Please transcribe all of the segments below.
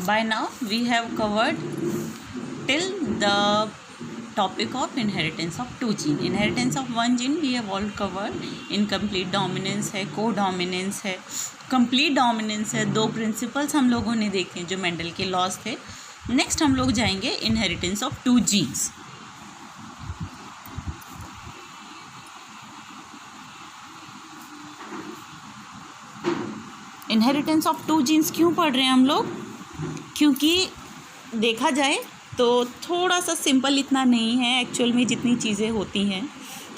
By now we have covered till the topic of inheritance of two gene. Inheritance of one gene we have all covered. Incomplete dominance है, co-dominance है, complete dominance है. दो principles हम लोगों ने देखे जो मेंडल के लॉज थे. नेक्स्ट हम लोग जाएंगे inheritance of two genes. Inheritance of two genes क्यों पढ़ रहे हैं हम लोग? क्योंकि देखा जाए तो थोड़ा सा सिंपल इतना नहीं है एक्चुअल में जितनी चीज़ें होती हैं.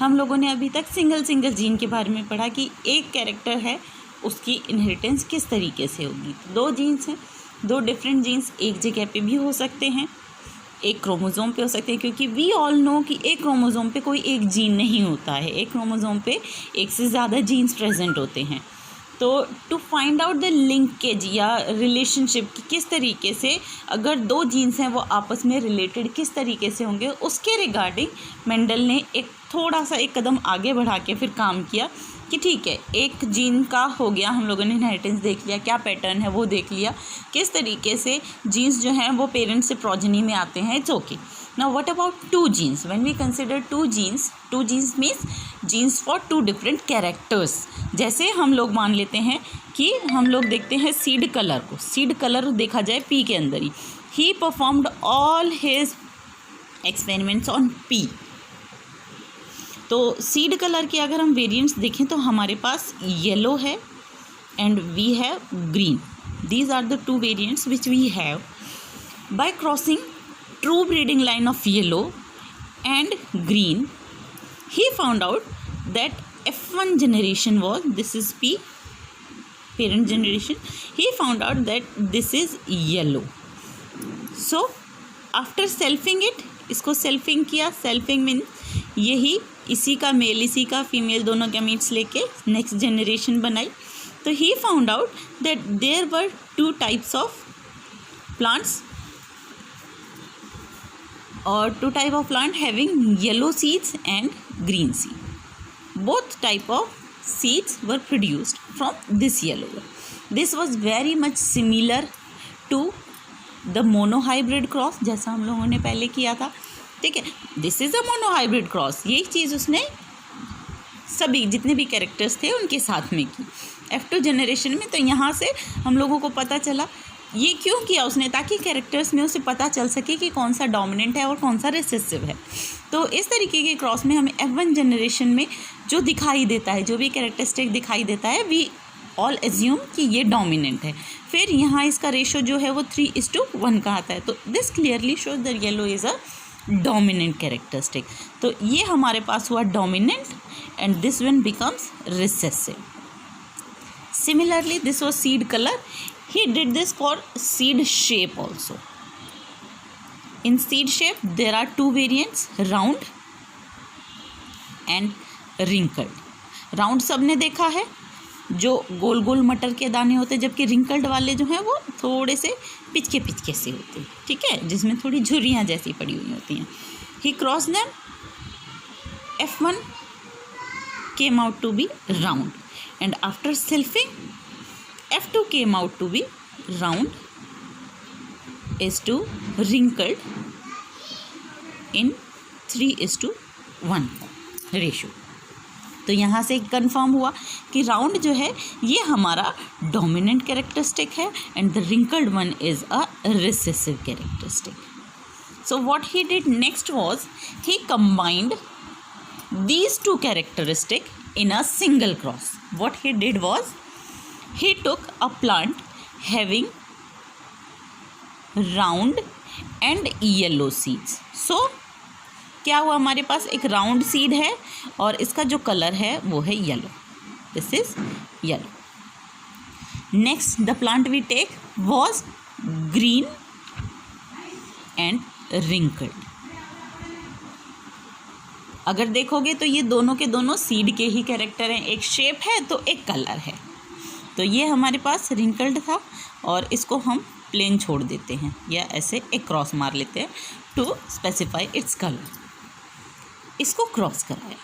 हम लोगों ने अभी तक सिंगल जीन के बारे में पढ़ा कि एक कैरेक्टर है उसकी इनहेरिटेंस किस तरीके से होगी. दो जीन्स हैं, दो डिफरेंट जीन्स एक जगह पे भी हो सकते हैं, एक क्रोमोसोम पे हो सकते हैं, क्योंकि वी ऑल नो कि एक क्रोमोसोम पे कोई एक जीन नहीं होता है. एक क्रोमोसोम पे एक से ज़्यादा जीन्स प्रेजेंट होते हैं. तो to find out the linkage या रिलेशनशिप कि किस तरीके से अगर दो जीन्स हैं वो आपस में रिलेटेड किस तरीके से होंगे, उसके रिगार्डिंग मेंडल ने एक थोड़ा सा एक कदम आगे बढ़ा के फिर काम किया कि ठीक है एक जीन का हो गया, हम लोगों ने इनहेरिटेंस देख लिया, क्या पैटर्न है वो देख लिया, किस तरीके से जीन्स जो हैं वो पेरेंट्स से प्रोजेनी में आते हैं. It's okay. Now what about two genes? When we consider two genes means genes for two different characters. जैसे हम लोग मान लेते हैं कि हम लोग देखते हैं सीड कलर को. सीड कलर देखा जाए पी के अंदर ही performed all his experiments on pea. तो सीड कलर के अगर हम वेरिएंट्स देखें तो हमारे पास येलो है and we have green. These are the two variants which we have. By crossing true breeding line of yellow and green he found out that F1 generation was, this is P parent generation, he found out that this is yellow. So after selfing it, इसको selfing किया. selfing means यही इसी का mail इसी का female दोनों gametes लेके next generation बनाई. तो he found out that there were two types of plants or two type of plant having yellow seeds and green seed. Both type of seeds were produced from this yellow one. This was very much similar to the monohybrid cross जैसा हम लोगों ने पहले किया था. ठीक है, this is a monohybrid cross. यही चीज़ उसने सभी जितने भी कैरेक्टर्स थे उनके साथ में की F2 जनरेशन में. तो यहाँ से हम लोगों को पता चला ये क्यों किया उसने, ताकि कैरेक्टर्स में उसे पता चल सके कि कौन सा डोमिनेंट है और कौन सा रिसेसिव है. तो इस तरीके के क्रॉस में हमें F1 जनरेशन में जो दिखाई देता है, जो भी कैरेक्टरिस्टिक दिखाई देता है, वी ऑल एज्यूम कि ये डोमिनेंट है. फिर यहाँ इसका रेशो जो है वो 3:1 का आता है. तो this clearly shows that yellow is a dominant characteristic. तो ये हमारे पास हुआ dominant and this one becomes recessive. Similarly, this was seed color. He did this for seed shape also. In seed shape, there are two variants, round and wrinkled. Round सबने देखा है, जो गोल गोल मटर के दाने होते हैं, जबकि wrinkled वाले जो हैं वो थोड़े से पिचके से होते हैं. ठीक है, जिसमें थोड़ी झुर्रियाँ जैसी पड़ी हुई होती हैं. He crossed them. F1 came out to be round. And after selfing, F2 came out to be round, is to wrinkled in 3:1 ratio. तो यहाँ से कंफर्म हुआ कि राउंड जो है ये हमारा डोमिनेंट कैरेक्टरिस्टिक है and the wrinkled one is a recessive characteristic. So what he did next was he combined these two characteristics in a single cross. What he did was he took a plant having round and yellow seeds. So क्या हुआ, हमारे पास एक round seed है और इसका जो colour है वो है yellow. This is yellow. Next the plant we take was green and wrinkled. अगर देखोगे तो ये दोनों के दोनों सीड के ही कैरेक्टर हैं. एक शेप है तो एक कलर है. तो ये हमारे पास रिंकल्ड था और इसको हम प्लेन छोड़ देते हैं या ऐसे एक क्रॉस मार लेते हैं टू स्पेसिफाई इट्स कलर. इसको क्रॉस कराया.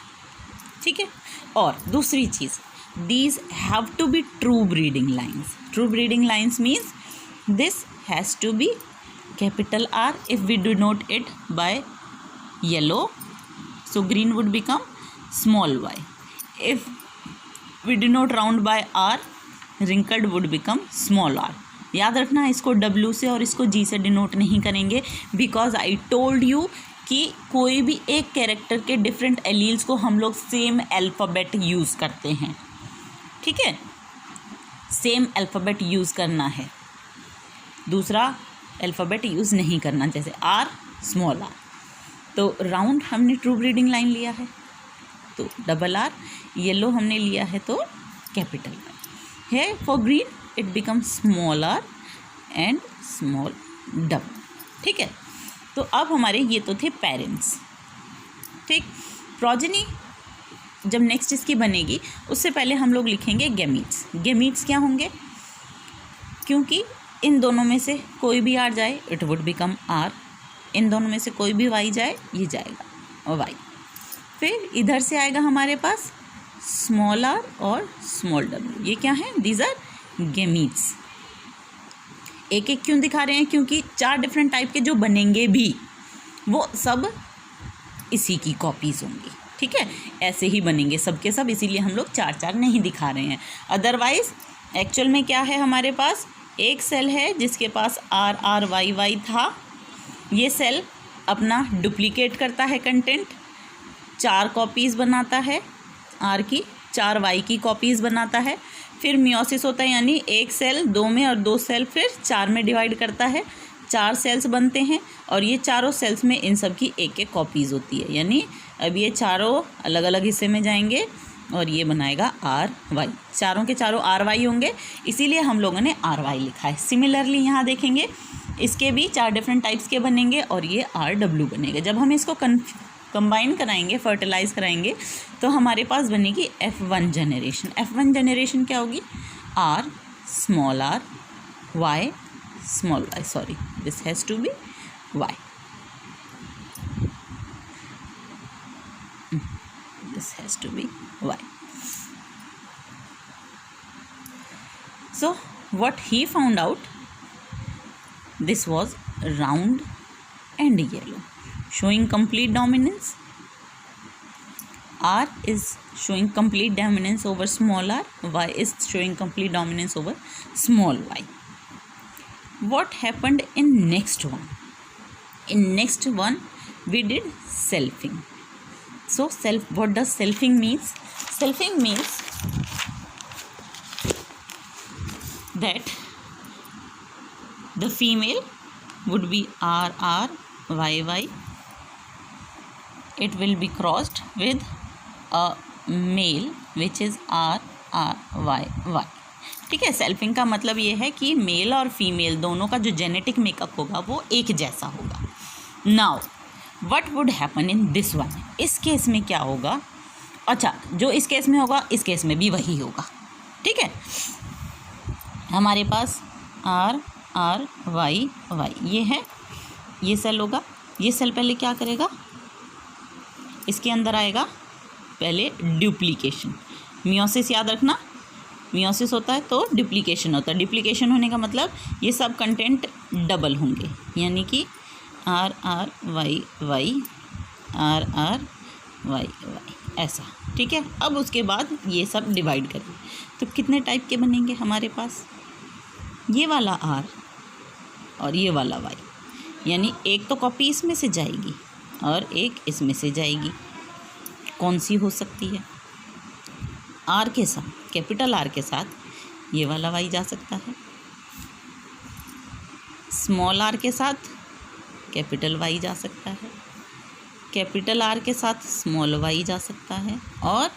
ठीक है. और दूसरी चीज़, these have to be true breeding lines. True breeding lines means this has to be capital R. If we denote it by yellow, so green would become small y. If we denote round by R, wrinkled would become small r. याद रखना, इसको W से और इसको G से denote नहीं करेंगे, because I told you कि कोई भी एक कैरेक्टर के डिफरेंट एलील्स को हम लोग सेम अल्फ़ाबेट यूज़ करते हैं. ठीक है, सेम अल्फ़ाबेट यूज़ करना है, दूसरा अल्फ़ाबेट यूज़ नहीं करना, जैसे आर स्मॉल आर. तो राउंड हमने ट्रू ब्रीडिंग लाइन लिया है तो डबल आर, येलो हमने लिया है तो कैपिटल आर है. For green it become small r and small double. ठीक है, तो अब हमारे ये तो थे पेरेंट्स. ठीक, प्रोजेनी जब नेक्स्ट इसकी बनेगी उससे पहले हम लोग लिखेंगे गैमीट्स. गैमीट्स क्या होंगे, क्योंकि इन दोनों में से कोई भी आर जाए इट वुड बिकम आर, इन दोनों में से कोई भी वाई जाए ये जाएगा और वाई. फिर इधर से आएगा हमारे पास स्मॉल आर और स्मॉल डब्ल्यू. ये क्या है, दीज आर गैमीट्स. एक एक क्यों दिखा रहे हैं, क्योंकि 4 डिफरेंट टाइप के जो बनेंगे भी वो सब इसी की कॉपीज़ होंगी. ठीक है, ऐसे ही बनेंगे सब के सब, इसीलिए हम लोग 4 नहीं दिखा रहे हैं. अदरवाइज एक्चुअल में क्या है, हमारे पास एक सेल है जिसके पास आर आर वाई वाई था. ये सेल अपना डुप्लीकेट करता है कंटेंट, 4 कॉपीज़ बनाता है आर की, 4 वाई की कॉपीज़ बनाता है. फिर मियोसिस होता है, यानी एक सेल 2 में और 2 सेल फिर 4 में डिवाइड करता है, 4 सेल्स बनते हैं और ये चारों सेल्स में इन सब की एक एक कॉपीज़ होती है. यानी अब ये चारों अलग अलग हिस्से में जाएंगे और ये बनाएगा आर वाई. चारों के चारों आर वाई होंगे, इसीलिए हम लोगों ने आर वाई लिखा है. सिमिलरली यहाँ देखेंगे इसके भी 4 डिफरेंट टाइप्स के बनेंगे और ये आर डब्ल्यू बनेगा. जब हम इसको कंबाइन कराएंगे, फर्टिलाइज कराएंगे, तो हमारे पास बनेगी F1 जनरेशन. F1 जनरेशन क्या होगी, R small r Y small y. Sorry, this has to be Y. This has to be y. So what he found out, this was round and yellow, showing complete dominance. R is showing complete dominance over small r, y is showing complete dominance over small y. What happened in next one? In next one we did selfing. So what does selfing means? Selfing means that the female would be RR YY. It will be crossed with a male which is RRYY. ठीक है, selfing का मतलब ये है कि mail और female दोनों का जो जेनेटिक मेकअप होगा वो एक जैसा होगा. Now what would happen in this one, इस केस में क्या होगा, अच्छा जो इस केस में होगा इस केस में भी वही होगा. ठीक है, हमारे पास आर आर वाई वाई ये है, ये सेल होगा. ये सेल पहले क्या करेगा, इसके अंदर आएगा पहले डुप्लीकेशन. मियोसिस याद रखना, मियोसिस होता है तो डुप्लीकेशन होता है. डुप्लीकेशन होने का मतलब ये सब कंटेंट डबल होंगे, यानी कि R R Y Y R R Y Y ऐसा. ठीक है, अब उसके बाद ये सब डिवाइड करेंगे तो कितने टाइप के बनेंगे हमारे पास, ये वाला आर और ये वाला वाई, यानी एक तो कॉपी इसमें से जाएगी और एक इसमें से जाएगी. कौन सी हो सकती है, आर के साथ, कैपिटल आर के साथ ये वाला वाई जा सकता है, स्मॉल आर के साथ कैपिटल वाई जा सकता है, कैपिटल आर के साथ स्मॉल वाई जा सकता है और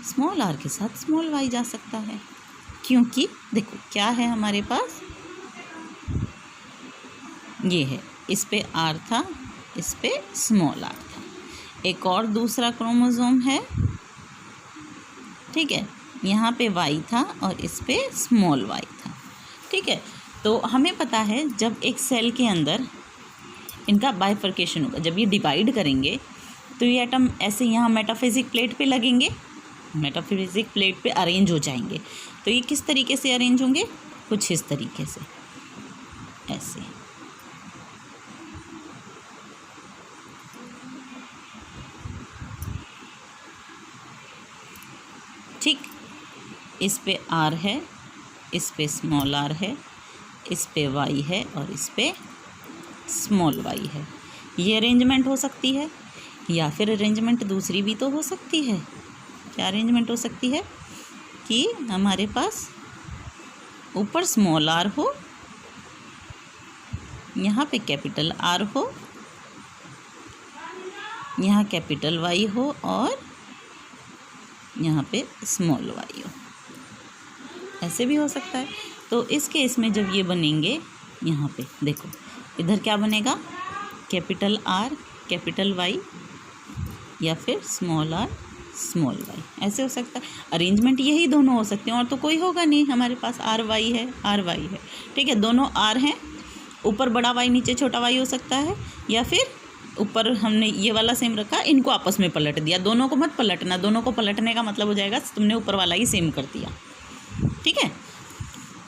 स्मॉल आर के साथ स्मॉल वाई जा सकता है. क्योंकि देखो क्या है हमारे पास, ये है, इस पे आर था, इस पे स्मॉल आर था, एक और दूसरा क्रोमोसोम है. ठीक है, यहाँ पे वाई था और इस पे स्मॉल वाई था. ठीक है, तो हमें पता है जब एक सेल के अंदर इनका बाइफर्केशन होगा, जब ये डिवाइड करेंगे तो ये एटम ऐसे यहाँ मेटाफिजिक प्लेट पे लगेंगे, मेटाफिजिक प्लेट पे अरेंज हो जाएंगे. तो ये किस तरीके से अरेंज होंगे, कुछ इस तरीके से ऐसे। ठीक, इस पे आर है, इस पे स्मॉल आर है, इस पे वाई है और इस पे स्मॉल वाई है। ये अरेंजमेंट हो सकती है, या फिर अरेंजमेंट दूसरी भी तो हो सकती है। क्या अरेंजमेंट हो सकती है कि हमारे पास ऊपर स्मॉल आर हो, यहाँ पे कैपिटल आर हो, यहाँ कैपिटल वाई हो और यहाँ पे स्मॉल वाई हो। ऐसे भी हो सकता है। तो इस केस में जब ये बनेंगे, यहाँ पे देखो इधर क्या बनेगा, कैपिटल आर कैपिटल वाई या फिर स्मॉल आर स्मॉल वाई, ऐसे हो सकता है। अरेंजमेंट यही दोनों हो सकते हैं और तो कोई होगा नहीं। हमारे पास आर वाई है, आर वाई है, ठीक है, दोनों आर हैं, ऊपर बड़ा वाई नीचे छोटा वाई हो सकता है, या फिर ऊपर हमने ये वाला सेम रखा, इनको आपस में पलट दिया। दोनों को मत पलटना, दोनों को पलटने का मतलब हो जाएगा तुमने ऊपर वाला ही सेम कर दिया, ठीक है।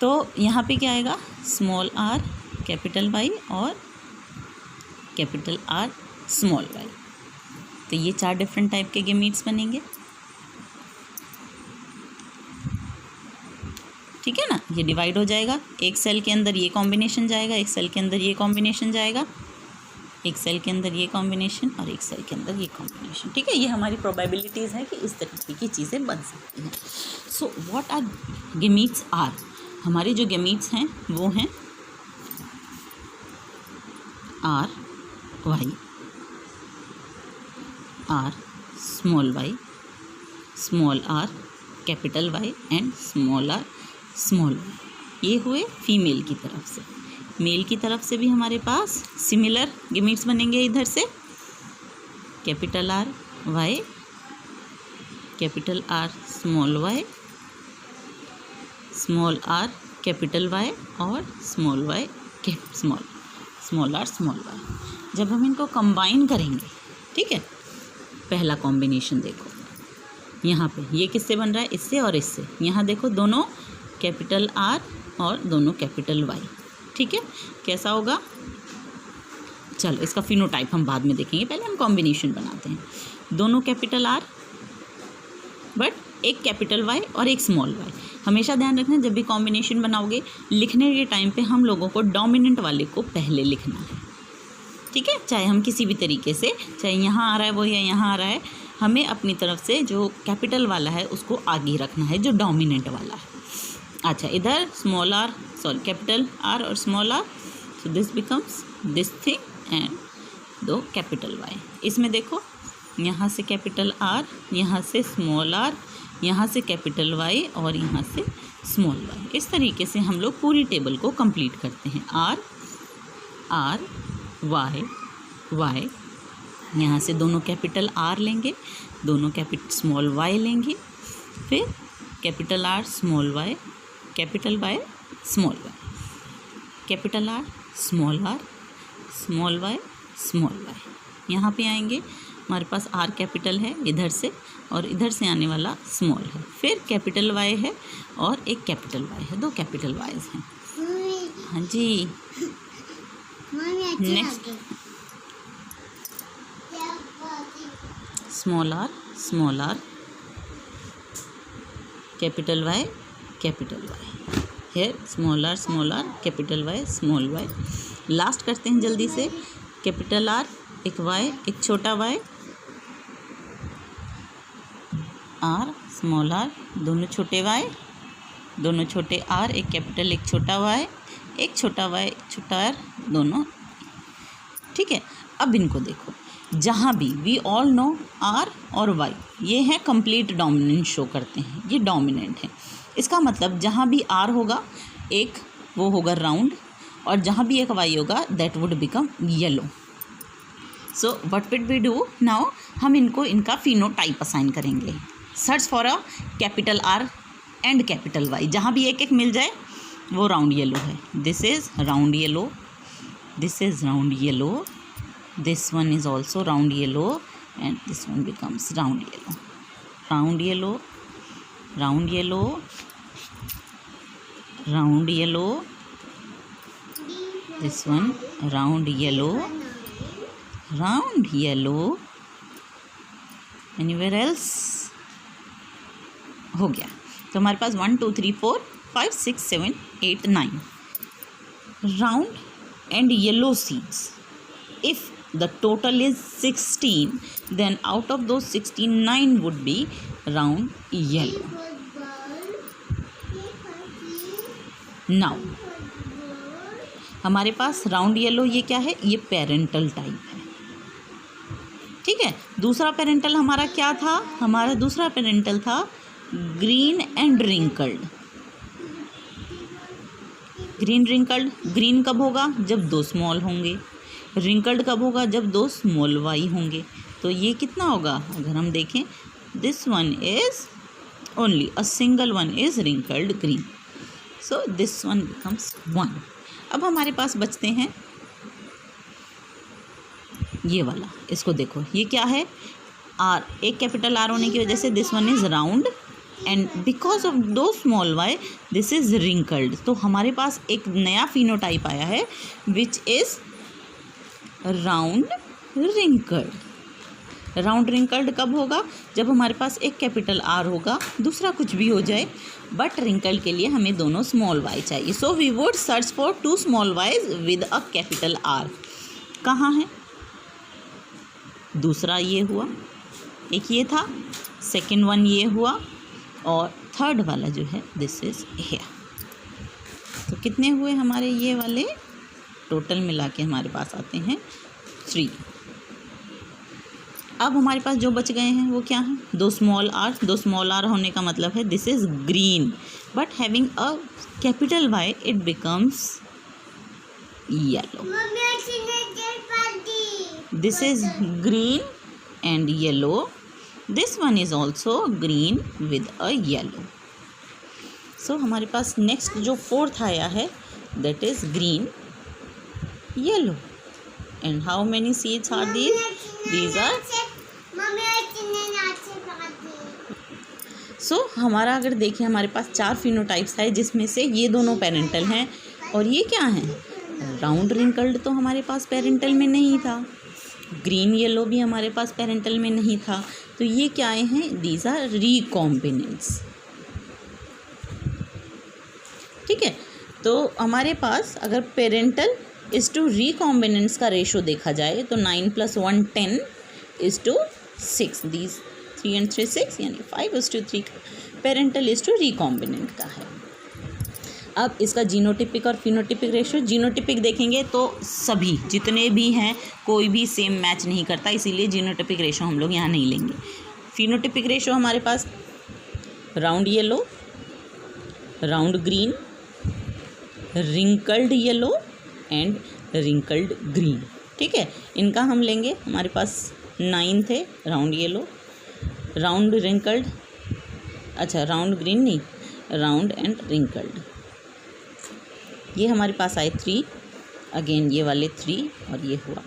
तो यहाँ पे क्या आएगा, स्मॉल आर कैपिटल वाई और कैपिटल आर स्मॉल वाई। तो ये 4 डिफरेंट टाइप के गेमीट्स बनेंगे, ठीक है ना। ये डिवाइड हो जाएगा, एक सेल के अंदर ये कॉम्बिनेशन जाएगा, एक सेल के अंदर ये कॉम्बिनेशन जाएगा, एक सेल के अंदर ये कॉम्बिनेशन और एक सेल के अंदर ये कॉम्बिनेशन, ठीक है। ये हमारी प्रोबेबिलिटीज़ है कि इस तरीके की चीज़ें बन सकती हैं। So what are gametes are, हमारे जो गेमीट्स हैं वो हैं R Y, R small Y, small are capital Y and small are small y. ये हुए फीमेल की तरफ से। मेल की तरफ से भी हमारे पास सिमिलर गेमीट्स बनेंगे। इधर से capital R Y, capital R small Y, small are capital Y और small Y small are small Y. जब हम इनको कंबाइन करेंगे, ठीक है, पहला कॉम्बिनेशन देखो यहाँ पे, ये किससे बन रहा है, इससे और इससे। यहाँ देखो दोनों कैपिटल आर और दोनों कैपिटल वाई, ठीक है। कैसा होगा, चलो इसका फिनोटाइप हम बाद में देखेंगे, पहले हम कॉम्बिनेशन बनाते हैं। दोनों कैपिटल आर बट एक कैपिटल वाई और एक स्मॉल वाई। हमेशा ध्यान रखना, जब भी कॉम्बिनेशन बनाओगे लिखने के टाइम पे हम लोगों को डोमिनेंट वाले को पहले लिखना है, ठीक है। चाहे हम किसी भी तरीके से, चाहे यहाँ आ रहा है वो या यहाँ आ रहा है, हमें अपनी तरफ से जो कैपिटल वाला है उसको आगे रखना है, जो डोमिनेंट वाला है। अच्छा, इधर small R sorry capital R और small R, so this becomes this thing and दो कैपिटल वाई। इसमें देखो यहाँ से कैपिटल आर, यहाँ से स्मॉल आर, यहाँ से कैपिटल वाई और यहाँ से स्मॉल वाई। इस तरीके से हम लोग पूरी टेबल को कंप्लीट करते हैं। आर आर वाई वाई, यहाँ से दोनों कैपिटल आर लेंगे, दोनों कैपिटल स्मॉल वाई लेंगे, फिर capital R small y, capital Y small y, capital R small Y small y. यहाँ पे आएंगे, हमारे पास आर कैपिटल है इधर से और इधर से आने वाला स्मॉल है, फिर कैपिटल वाई है और एक कैपिटल वाई है, 2 कैपिटल वाईज हैं। हाँ जी, next small are capital Y है, small are capital Y small Y. Last करते हैं जल्दी से, कैपिटल आर एक वाई एक छोटा वाई, आर स्मॉल आर दोनों छोटे वाई, दोनों छोटे आर, एक कैपिटल एक छोटा वाई, एक छोटा वाई एक छोटा आर, दोनों, ठीक है। अब इनको देखो, जहाँ भी वी ऑल नो आर और वाई ये हैं कंप्लीट डोमिनेंट शो करते हैं, ये डोमिनेंट है। इसका मतलब जहाँ भी आर होगा एक वो होगा राउंड, और जहाँ भी एक वाई होगा that would become yellow. So what will we do now, हम इनको इनका फिनोटाइप असाइन करेंगे। Search for a capital R and capital Y, जहाँ भी एक एक मिल जाए वो राउंड येलो है। This is round yellow, this is round yellow, this one is also round yellow and this one becomes round yellow, round yellow, round yellow, round yellow, this one round yellow, anywhere else, हो गया। तो हमारे पास 1 2 3 4 5 6 7 8 9 round and yellow seeds. If the total is 16, then out of those 16, 9 would be round yellow. Now हमारे पास round yellow ये क्या है, ये पेरेंटल टाइप है, ठीक है। दूसरा पेरेंटल हमारा क्या था, हमारा दूसरा पेरेंटल था green and wrinkled. Green wrinkled, green कब होगा, जब 2 स्मॉल होंगे। रिंकल्ड कब होगा, जब 2 स्मॉल वाई होंगे। तो ये कितना होगा, अगर हम देखें, this one is only a single one is wrinkled green, so this one becomes 1। अब हमारे पास बचते हैं ये वाला, इसको देखो, ये क्या है, आर, एक कैपिटल आर होने की वजह से this one is round and because of 2 small why this is wrinkled. तो हमारे पास एक नया फिनोटाइप आया है which is round wrinkled. Round wrinkled कब होगा, जब हमारे पास एक कैपिटल आर होगा, दूसरा कुछ भी हो जाए, बट रिंकल्ड के लिए हमें दोनों स्मॉल वाई चाहिए। So we would search for 2 small y's with a capital R. कहाँ है, दूसरा ये हुआ, एक ये था, सेकेंड वन ये हुआ, और थर्ड वाला जो है दिस इज हियर। तो कितने हुए हमारे ये वाले, टोटल मिला के हमारे पास आते हैं 3। अब हमारे पास जो बच गए हैं वो क्या हैं, 2 स्मॉल आर। 2 स्मॉल आर होने का मतलब है this is green, but having a capital Y it becomes yellow. This is green and yellow, this one is also green with a yellow. So हमारे पास नेक्स्ट जो 4th आया है that is green yellow, and how many seeds are these? These are so हमारा अगर देखें हमारे पास 4 phenotypes है, जिसमें से ये दोनों पेरेंटल हैं, और ये क्या हैं, राउंड रिंकल्ड तो हमारे पास पेरेंटल में नहीं था, ग्रीन येलो भी हमारे पास पेरेंटल में नहीं था, तो ये क्या आए हैं, दीज आर रिकॉम्बिनेंट्स, ठीक है। तो हमारे पास अगर पेरेंटल इज टू रिकॉम्बिनेंट्स का रेशो देखा जाए तो 9 + 1 10 इज टू 6, दीज 3 and 3 6, यानी 5:3 पेरेंटल इज टू रिकॉम्बिनेंट का है। अब इसका जीनोटिपिक और फिनोटिपिक रेशो, जीनोटिपिक देखेंगे तो सभी जितने भी हैं कोई भी सेम मैच नहीं करता, इसीलिए जीनोटिपिक रेशो हम लोग यहाँ नहीं लेंगे। फिनोटिपिक रेशो हमारे पास round yellow, round green, wrinkled yellow and wrinkled green, ठीक है। इनका हम लेंगे, हमारे पास 9 थे, राउंड येलो, राउंड रिंकल्ड, अच्छा राउंड ग्रीन नहीं, राउंड एंड रिंकल्ड। ये हमारे पास आए 3, अगेन ये वाले 3 और ये हुआ,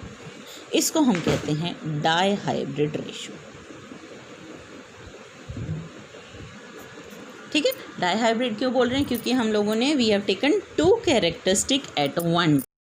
इसको हम कहते हैं डाई हाइब्रिड रेशो, ठीक है। डाई हाइब्रिड क्यों बोल रहे हैं, क्योंकि हम लोगों ने we have taken 2 characteristic at one